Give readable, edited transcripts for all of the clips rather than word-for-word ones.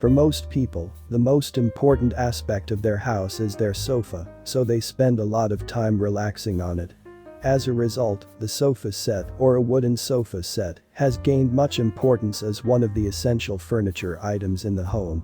For most people, the most important aspect of their house is their sofa, so they spend a lot of time relaxing on it. As a result, the sofa set, or a wooden sofa set, has gained much importance as one of the essential furniture items in the home.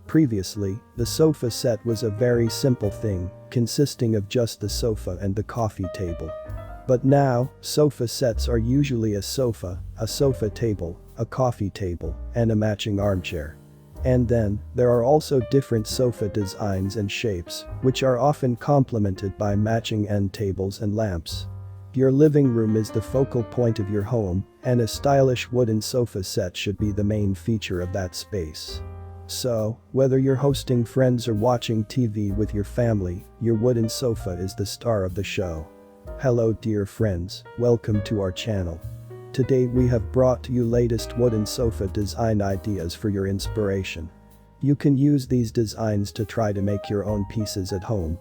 Previously, the sofa set was a very simple thing, consisting of just the sofa and the coffee table. But now, sofa sets are usually a sofa table, a coffee table, and a matching armchair. And then, there are also different sofa designs and shapes, which are often complemented by matching end tables and lamps. Your living room is the focal point of your home, and a stylish wooden sofa set should be the main feature of that space. So, whether you're hosting friends or watching TV with your family, your wooden sofa is the star of the show. Hello dear friends, welcome to our channel. Today we have brought to you latest wooden sofa design ideas for your inspiration. You can use these designs to try to make your own pieces at home.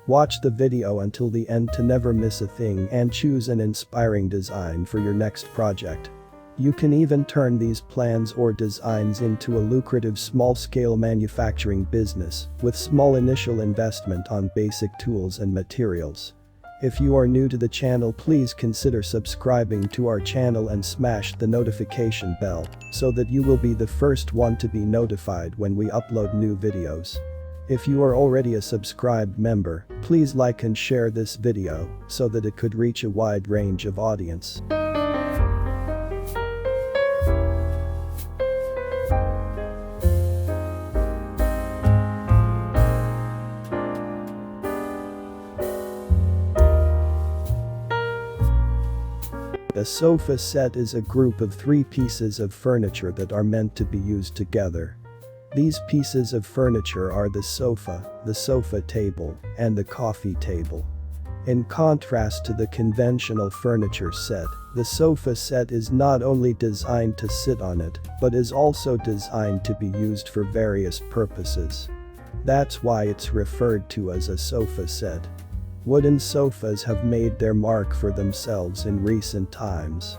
Watch the video until the end to never miss a thing and choose an inspiring design for your next project. You can even turn these plans or designs into a lucrative small-scale manufacturing business with small initial investment on basic tools and materials. If you are new to the channel, please consider subscribing to our channel and smash the notification bell so that you will be the first one to be notified when we upload new videos. If you are already a subscribed member, please like and share this video so that it could reach a wide range of audience. A sofa set is a group of 3 pieces of furniture that are meant to be used together. These pieces of furniture are the sofa table, and the coffee table. In contrast to the conventional furniture set, the sofa set is not only designed to sit on it, but is also designed to be used for various purposes. That's why it's referred to as a sofa set. Wooden sofas have made their mark for themselves in recent times.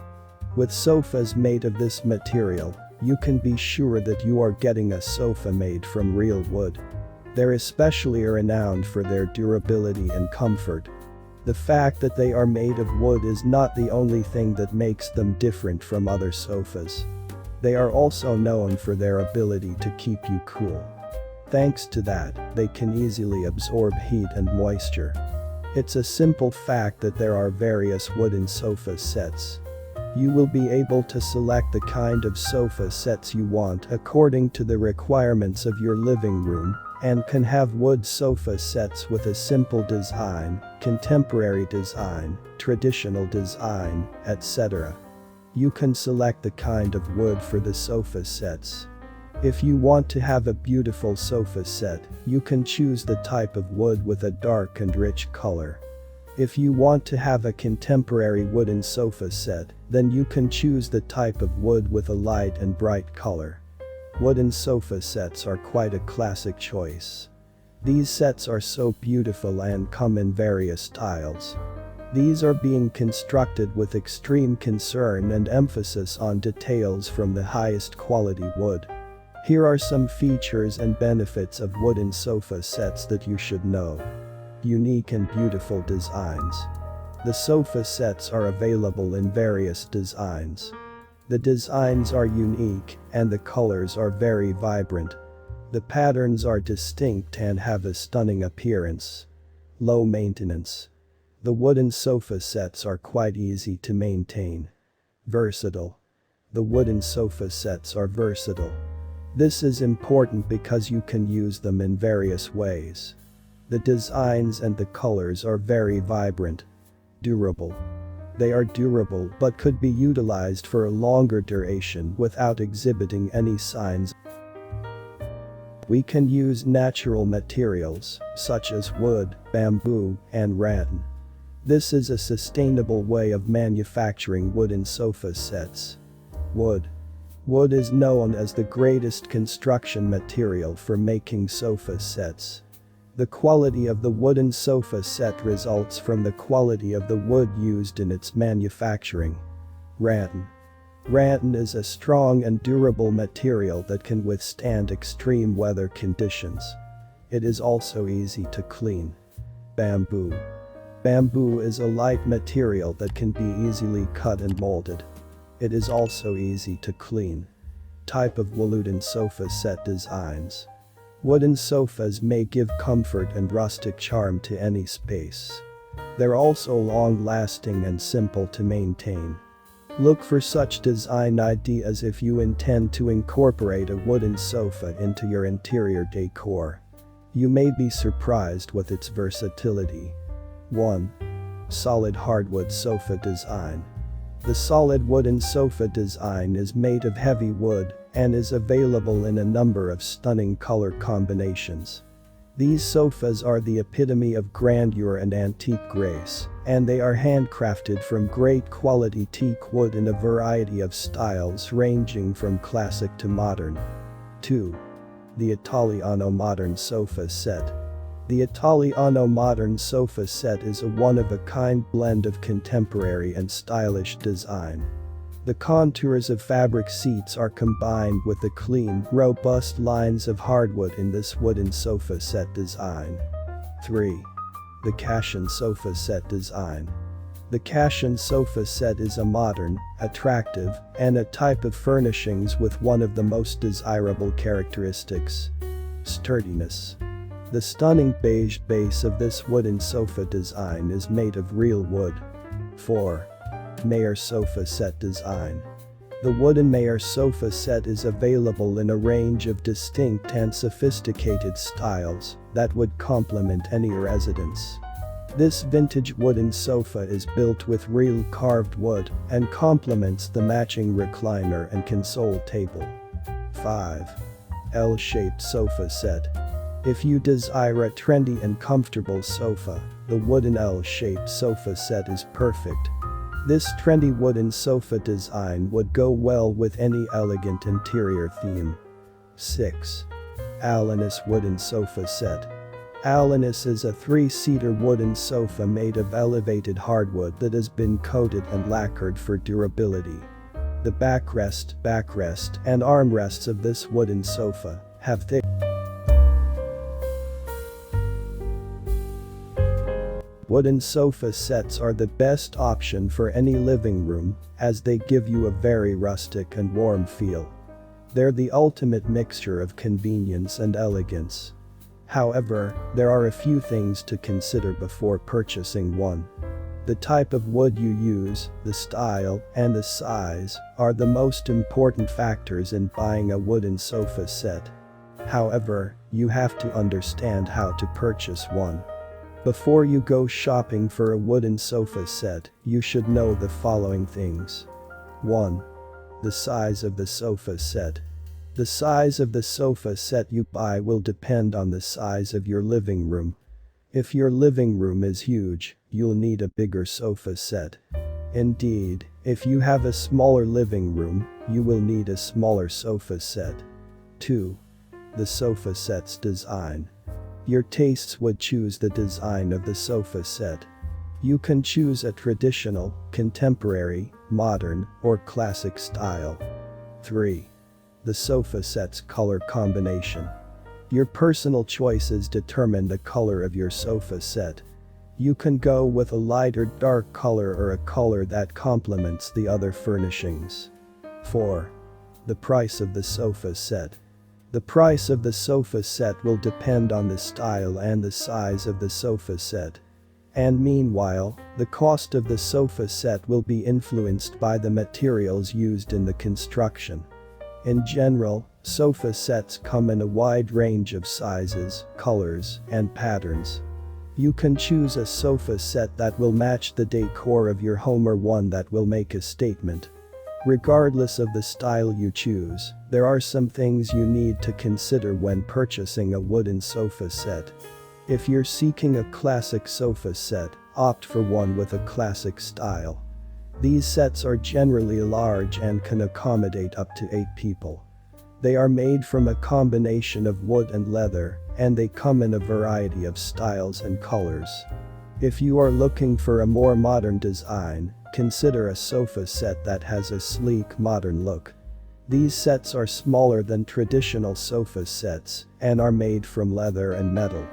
With sofas made of this material, you can be sure that you are getting a sofa made from real wood. They're especially renowned for their durability and comfort. The fact that they are made of wood is not the only thing that makes them different from other sofas. They are also known for their ability to keep you cool. Thanks to that, they can easily absorb heat and moisture. It's a simple fact that there are various wooden sofa sets. You will be able to select the kind of sofa sets you want according to the requirements of your living room, and can have wood sofa sets with a simple design, contemporary design, traditional design, etc. You can select the kind of wood for the sofa sets. If you want to have a beautiful sofa set, you can choose the type of wood with a dark and rich color. If you want to have a contemporary wooden sofa set, then you can choose the type of wood with a light and bright color. Wooden sofa sets are quite a classic choice. These sets are so beautiful and come in various styles. These are being constructed with extreme concern and emphasis on details from the highest quality wood. Here are some features and benefits of wooden sofa sets that you should know. Unique and beautiful designs. The sofa sets are available in various designs. The designs are unique, and the colors are very vibrant. The patterns are distinct and have a stunning appearance. Low maintenance. The wooden sofa sets are quite easy to maintain. Versatile. The wooden sofa sets are versatile. This is important because you can use them in various ways. The designs and the colors are very vibrant. Durable. They are durable but could be utilized for a longer duration without exhibiting any signs. We can use natural materials, such as wood, bamboo, and rattan. This is a sustainable way of manufacturing wooden sofa sets. Wood. Wood is known as the greatest construction material for making sofa sets. The quality of the wooden sofa set results from the quality of the wood used in its manufacturing. Rattan. Rattan is a strong and durable material that can withstand extreme weather conditions. It is also easy to clean. Bamboo. Bamboo is a light material that can be easily cut and molded. It is also easy to clean. Type of wooden sofa set designs. Wooden sofas may give comfort and rustic charm to any space. They're also long-lasting and simple to maintain. Look for such design ideas if you intend to incorporate a wooden sofa into your interior decor. You may be surprised with its versatility. 1. Solid hardwood sofa design. The solid wooden sofa design is made of heavy wood and is available in a number of stunning color combinations. These sofas are the epitome of grandeur and antique grace, and they are handcrafted from great quality teak wood in a variety of styles ranging from classic to modern. 2. The Italiano Modern Sofa Set. The Italiano Modern Sofa Set is a one-of-a-kind blend of contemporary and stylish design. The contours of fabric seats are combined with the clean, robust lines of hardwood in this wooden sofa set design. 3. The Cushion Sofa Set Design. The Cushion Sofa Set is a modern, attractive, and a type of furnishings with one of the most desirable characteristics: sturdiness. The stunning beige base of this wooden sofa design is made of real wood. 4. Mayor Sofa Set Design. The wooden Mayor sofa set is available in a range of distinct and sophisticated styles that would complement any residence. This vintage wooden sofa is built with real carved wood and complements the matching recliner and console table. 5. L-shaped sofa set. If you desire a trendy and comfortable sofa, the wooden L-shaped sofa set is perfect. This trendy wooden sofa design would go well with any elegant interior theme. 6. Alanis Wooden Sofa Set. Alanis is a 3-seater wooden sofa made of elevated hardwood that has been coated and lacquered for durability. The backrest, and armrests of this wooden sofa have thick wooden sofa sets are the best option for any living room, as they give you a very rustic and warm feel. They're the ultimate mixture of convenience and elegance. However, there are a few things to consider before purchasing one. The type of wood you use, the style, and the size are the most important factors in buying a wooden sofa set. However, you have to understand how to purchase one. Before you go shopping for a wooden sofa set, you should know the following things. 1. The size of the sofa set. The size of the sofa set you buy will depend on the size of your living room. If your living room is huge, you'll need a bigger sofa set. Indeed, if you have a smaller living room, you will need a smaller sofa set. 2. The sofa set's design. Your tastes would choose the design of the sofa set. You can choose a traditional, contemporary, modern, or classic style. 3. The sofa set's color combination. Your personal choices determine the color of your sofa set. You can go with a light or dark color or a color that complements the other furnishings. 4. The price of the sofa set. The price of the sofa set will depend on the style and the size of the sofa set. And meanwhile, the cost of the sofa set will be influenced by the materials used in the construction. In general, sofa sets come in a wide range of sizes, colors, and patterns. You can choose a sofa set that will match the decor of your home or one that will make a statement. Regardless of the style you choose, there are some things you need to consider when purchasing a wooden sofa set. If you're seeking a classic sofa set, opt for one with a classic style. These sets are generally large and can accommodate up to 8 people. They are made from a combination of wood and leather, and they come in a variety of styles and colors. If you are looking for a more modern design, consider a sofa set that has a sleek modern look. These sets are smaller than traditional sofa sets and are made from leather and metal.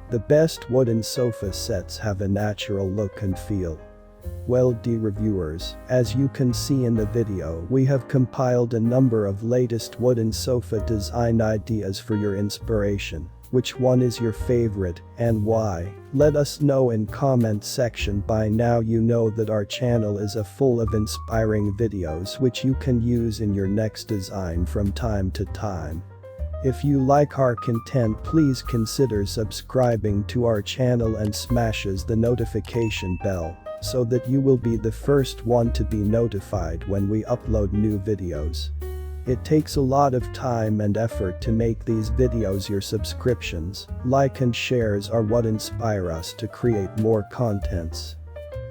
The best wooden sofa sets have a natural look and feel. Well, dear reviewers, as you can see in the video, we have compiled a number of latest wooden sofa design ideas for your inspiration. Which one is your favorite and why? Let us know in comment section. By now you know that our channel is full of inspiring videos which you can use in your next design from time to time. If you like our content, please consider subscribing to our channel and smashes the notification bell so that you will be the first one to be notified when we upload new videos. It takes a lot of time and effort to make these videos. Your subscriptions, like and shares are what inspire us to create more contents.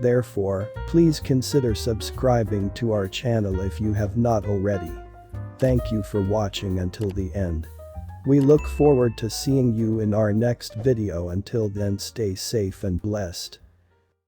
Therefore, please consider subscribing to our channel if you have not already. Thank you for watching until the end. We look forward to seeing you in our next video. Until then, stay safe and blessed.